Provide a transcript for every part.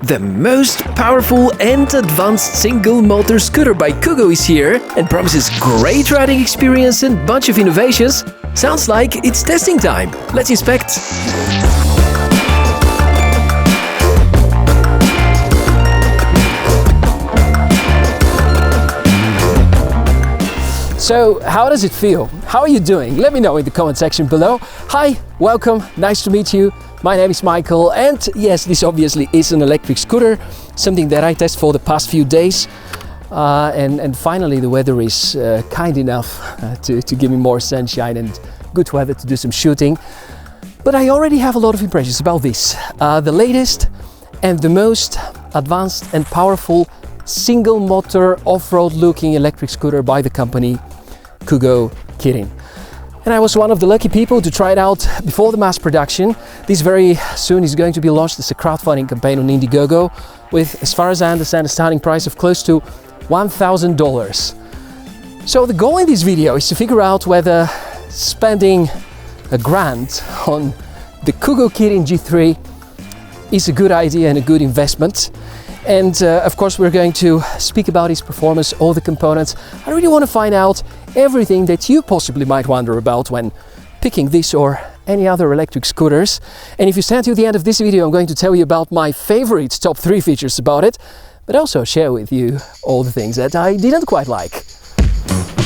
The most powerful and advanced single-motor scooter by Kugoo is here and promises great riding experience and bunch of innovations. Sounds like it's testing time. Let's inspect. So, how does it feel? How are you doing? Let me know in the comment section below. Hi, welcome, nice to meet you. My name is Michael, and yes, this obviously is an electric scooter, something that I test for the past few days. And finally the weather is kind enough to give me more sunshine and good weather to do some shooting. But I already have a lot of impressions about this. The latest and the most advanced and powerful single motor off-road looking electric scooter by the company KugooKirin. And I was one of the lucky people to try it out before the mass production. This very soon is going to be launched as a crowdfunding campaign on Indiegogo with, as far as I understand, a starting price of close to $1,000. So the goal in this video is to figure out whether spending $1,000 on the KugooKirin G3 is a good idea and a good investment. And of course we're going to speak about its performance, all the components. I really want to find out everything that you possibly might wonder about when picking this or any other electric scooters. And if you stand to the end of this video, I'm going to tell you about my favorite top 3 features about it, but also share with you all the things that I didn't quite like.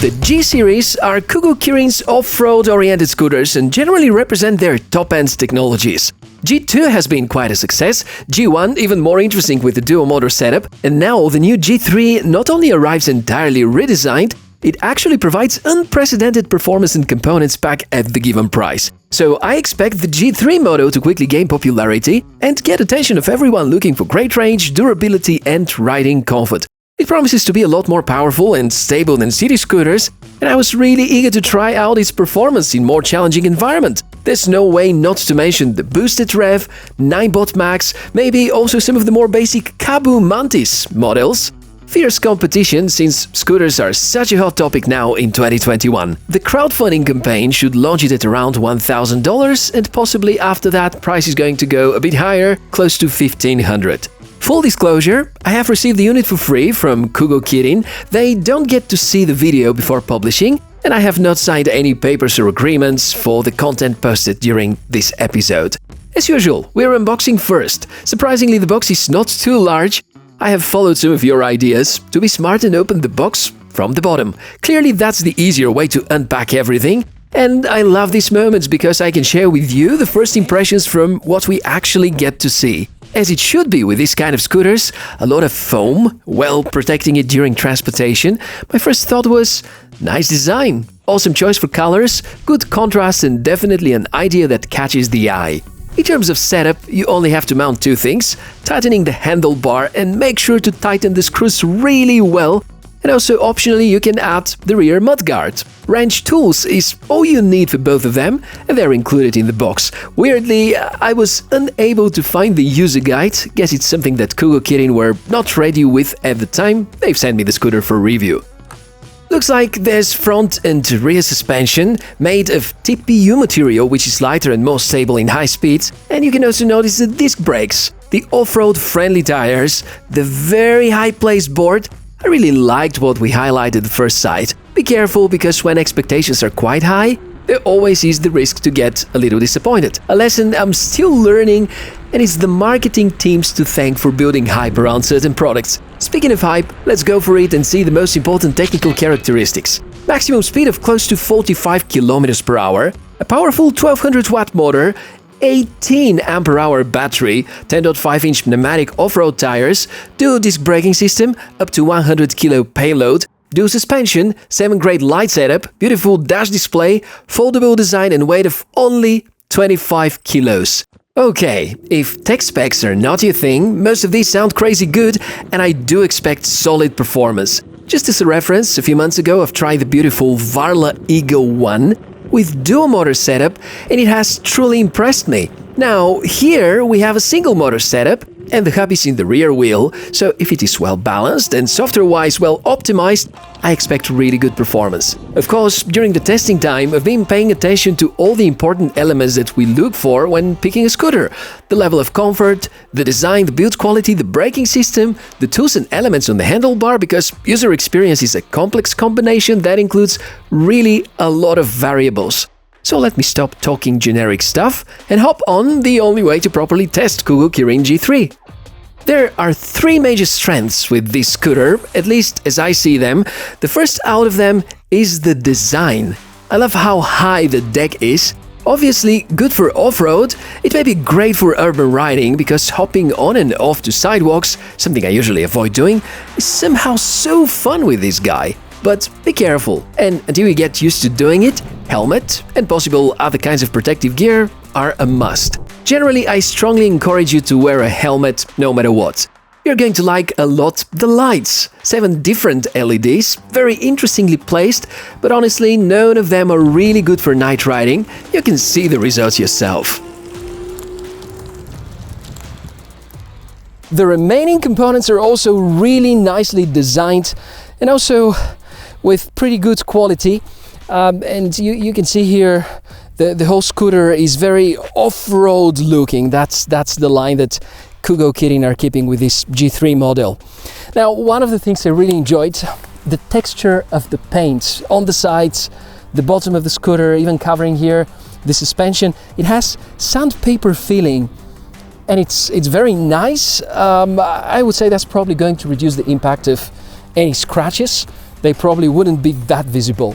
The G series are KugooKirin's off-road oriented scooters and generally represent their top-end technologies. G2 has been quite a success, G1 even more interesting with the dual motor setup, and now the new G3 not only arrives entirely redesigned, it actually provides unprecedented performance and components back at the given price. So I expect the G3 model to quickly gain popularity and get attention of everyone looking for great range, durability and riding comfort. It promises to be a lot more powerful and stable than city scooters, and I was really eager to try out its performance in more challenging environment. There's no way not to mention the boosted rev, 9 max, maybe also some of the more basic Kabo Mantis models. Fierce competition since scooters are such a hot topic now in 2021. The crowdfunding campaign should launch it at around $1,000 and possibly after that price is going to go a bit higher, close to $1,500. Full disclosure, I have received the unit for free from KugooKirin. They don't get to see the video before publishing, and I have not signed any papers or agreements for the content posted during this episode. As usual, we're unboxing first. Surprisingly, the box is not too large. I have followed some of your ideas to be smart and open the box from the bottom. Clearly, that's the easier way to unpack everything. And I love these moments because I can share with you the first impressions from what we actually get to see. As it should be with this kind of scooters, a lot of foam, well protecting it during transportation. My first thought was, nice design, awesome choice for colors, good contrast and definitely an idea that catches the eye. In terms of setup, you only have to mount 2 things, tightening the handlebar and make sure to tighten the screws really well. And also optionally you can add the rear mudguard. Wrench tools is all you need for both of them and they're included in the box. Weirdly, I was unable to find the user guide. Guess it's something that KugooKirin were not ready with at the time. They've sent me the scooter for review. Looks like there's front and rear suspension made of TPU material, which is lighter and more stable in high speeds. And you can also notice the disc brakes, the off-road friendly tires, the very high placed board. I really liked what we highlighted at first sight. Be careful because when expectations are quite high, there always is the risk to get a little disappointed. A lesson I'm still learning, and it's the marketing teams to thank for building hype around certain products. Speaking of hype, let's go for it and see the most important technical characteristics. Maximum speed of close to 45 km per hour, a powerful 1200 watt motor, 18 ampere-hour battery, 10.5-inch pneumatic off-road tires, dual disc braking system, up to 100 kilo payload, dual suspension, 7-grade light setup, beautiful dash display, foldable design and weight of only 25 kilos. Okay, if tech specs are not your thing, most of these sound crazy good and I do expect solid performance. Just as a reference, a few months ago I've tried the beautiful Varla Eagle 1 with dual motor setup and it has truly impressed me. Now, here we have a single motor setup, and the hub is in the rear wheel, so if it is well balanced and software-wise well optimized, I expect really good performance. Of course, during the testing time, I've been paying attention to all the important elements that we look for when picking a scooter. The level of comfort, the design, the build quality, the braking system, the tools and elements on the handlebar, because user experience is a complex combination that includes really a lot of variables. So let me stop talking generic stuff and hop on the only way to properly test KugooKirin G3. There are three major strengths with this scooter, at least as I see them. The first out of them is the design. I love how high the deck is. Obviously good for off-road, it may be great for urban riding because hopping on and off to sidewalks, something I usually avoid doing, is somehow so fun with this guy. But be careful, and until you get used to doing it, helmet and possible other kinds of protective gear are a must. Generally, I strongly encourage you to wear a helmet no matter what. You're going to like a lot the lights. 7 different LEDs, very interestingly placed, but honestly, none of them are really good for night riding. You can see the results yourself. The remaining components are also really nicely designed and also with pretty good quality. And you can see here the whole scooter is very off-road looking. That's the line that KugooKirin are keeping with this G3 model. Now, one of the things I really enjoyed, the texture of the paint on the sides, the bottom of the scooter, even covering here the suspension. It has sandpaper feeling and it's very nice. I would say that's probably going to reduce the impact of any scratches. They probably wouldn't be that visible.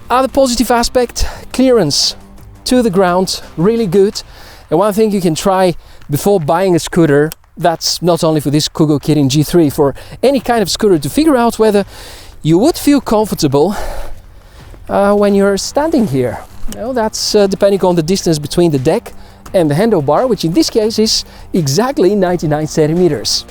Other positive aspect, clearance to the ground, really good. And one thing you can try before buying a scooter, that's not only for this KugooKirin G3, for any kind of scooter, to figure out whether you would feel comfortable when you're standing here. That's depending on the distance between the deck and the handlebar, which in this case is exactly 99 centimeters.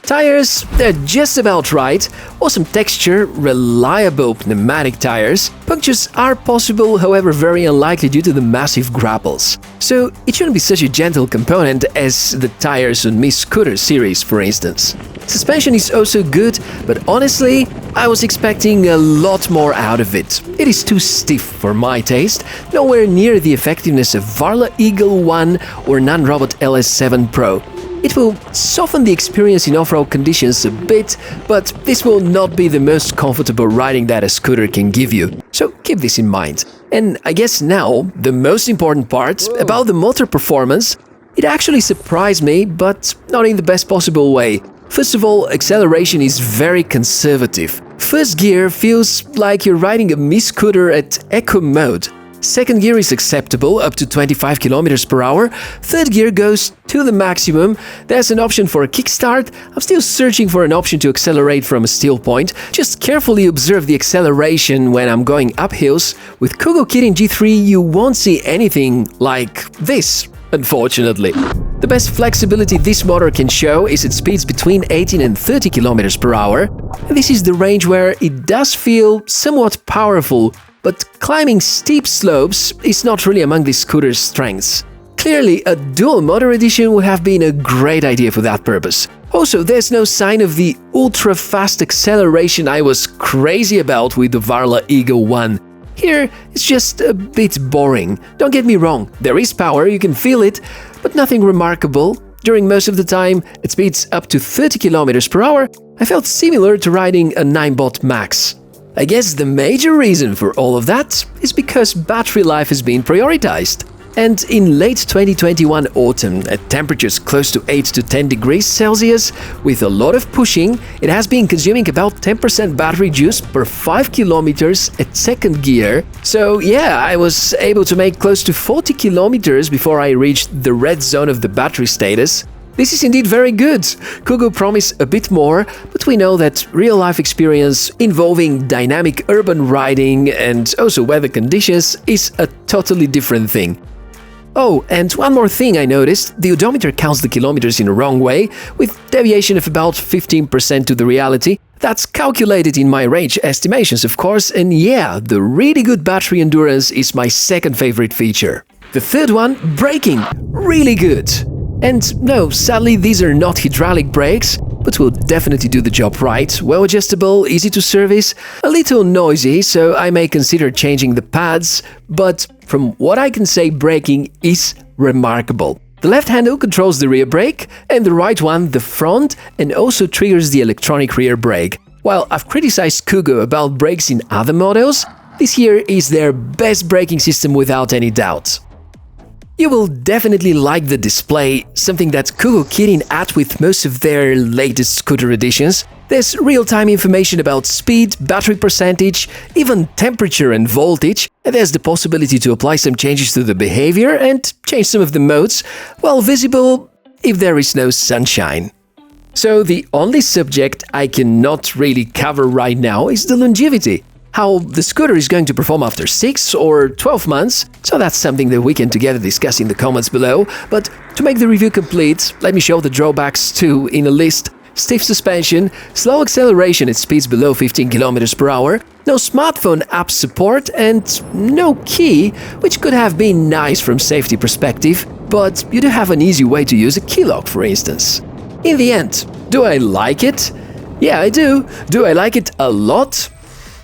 Tires, they're just about right. Awesome texture, reliable pneumatic tires. Punctures are possible, however very unlikely due to the massive grapples. So it shouldn't be such a gentle component as the tires on Mi Scooter series, for instance. Suspension is also good, but honestly, I was expecting a lot more out of it. It is too stiff for my taste, nowhere near the effectiveness of Varla Eagle 1 or Non-Robot LS7 Pro. It will soften the experience in off-road conditions a bit, but this will not be the most comfortable riding that a scooter can give you. So keep this in mind. And I guess now, the most important part about the motor performance, it actually surprised me, but not in the best possible way. First of all, acceleration is very conservative. First gear feels like you're riding a Mi Scooter at eco mode. Second gear is acceptable, up to 25 km per hour. Third gear goes to the maximum. There's an option for a kickstart. I'm still searching for an option to accelerate from a still point. Just carefully observe the acceleration when I'm going up hills. With KugooKirin G3 you won't see anything like this, unfortunately. The best flexibility this motor can show is at speeds between 18 and 30 km per hour. And this is the range where it does feel somewhat powerful. But climbing steep slopes is not really among this scooter's strengths. Clearly, a dual motor edition would have been a great idea for that purpose. Also, there's no sign of the ultra-fast acceleration I was crazy about with the Varla Eagle 1. Here, it's just a bit boring. Don't get me wrong, there is power, you can feel it, but nothing remarkable. During most of the time, at speeds up to 30 km per hour, I felt similar to riding a 9-bot Max. I guess the major reason for all of that is because battery life has been prioritized. And in late 2021 autumn, at temperatures close to 8 to 10 degrees Celsius, with a lot of pushing, it has been consuming about 10% battery juice per 5 kilometers at second gear. So yeah, I was able to make close to 40 kilometers before I reached the red zone of the battery status. This is indeed very good. Kugoo promised a bit more, but we know that real-life experience involving dynamic urban riding and also weather conditions is a totally different thing. Oh, and one more thing I noticed, the odometer counts the kilometers in the wrong way, with deviation of about 15% to the reality. That's calculated in my range estimations, of course, and yeah, the really good battery endurance is my second favorite feature. The third one, braking, really good. And no, sadly these are not hydraulic brakes, but will definitely do the job right. Well adjustable, easy to service, a little noisy, so I may consider changing the pads, but from what I can say, braking is remarkable. The left handle controls the rear brake, and the right one the front, and also triggers the electronic rear brake. While I've criticized Kugoo about brakes in other models, this here is their best braking system without any doubt. You will definitely like the display, something that KugooKirin add with most of their latest scooter editions. There's real-time information about speed, battery percentage, even temperature and voltage, and there's the possibility to apply some changes to the behavior and change some of the modes, while visible if there is no sunshine. So the only subject I cannot really cover right now is the longevity. How the scooter is going to perform after 6 or 12 months, so that's something that we can together discuss in the comments below. But to make the review complete, let me show the drawbacks too in a list. Stiff suspension, slow acceleration at speeds below 15 km per hour, no smartphone app support and no key, which could have been nice from safety perspective, but you do have an easy way to use a key lock, for instance. In the end, do I like it? Yeah, I do. Do I like it a lot?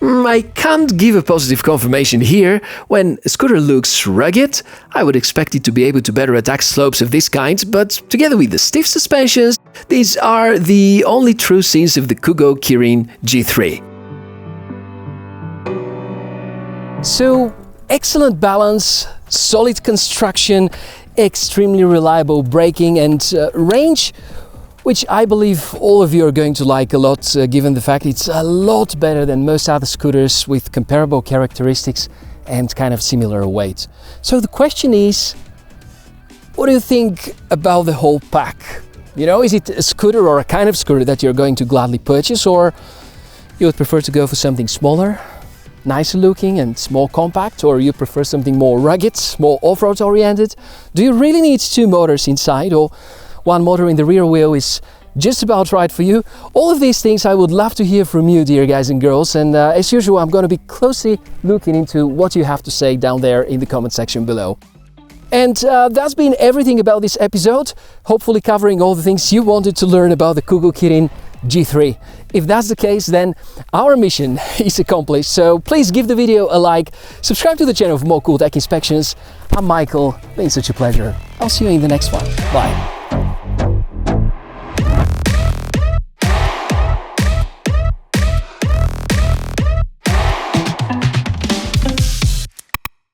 I can't give a positive confirmation here. When a scooter looks rugged, I would expect it to be able to better attack slopes of this kind, but together with the stiff suspensions, these are the only true scenes of the KugooKirin G3. So, excellent balance, solid construction, extremely reliable braking and range, which I believe all of you are going to like a lot, given the fact it's a lot better than most other scooters with comparable characteristics and kind of similar weight. So the question is, what do you think about the whole pack? You know, is it a scooter or a kind of scooter that you're going to gladly purchase, or you would prefer to go for something smaller, nicer looking and more compact, or you prefer something more rugged, more off-road oriented? Do you really need 2 motors inside, or one motor in the rear wheel is just about right for you? All of these things I would love to hear from you, dear guys and girls, and as usual I'm going to be closely looking into what you have to say down there in the comment section below. And that's been everything about this episode, hopefully covering all the things you wanted to learn about the KugooKirin G3. If that's the case, then our mission is accomplished, so please give the video a like, subscribe to the channel for more cool tech inspections. I'm Michael, it's been such a pleasure. I'll see you in the next one. Bye.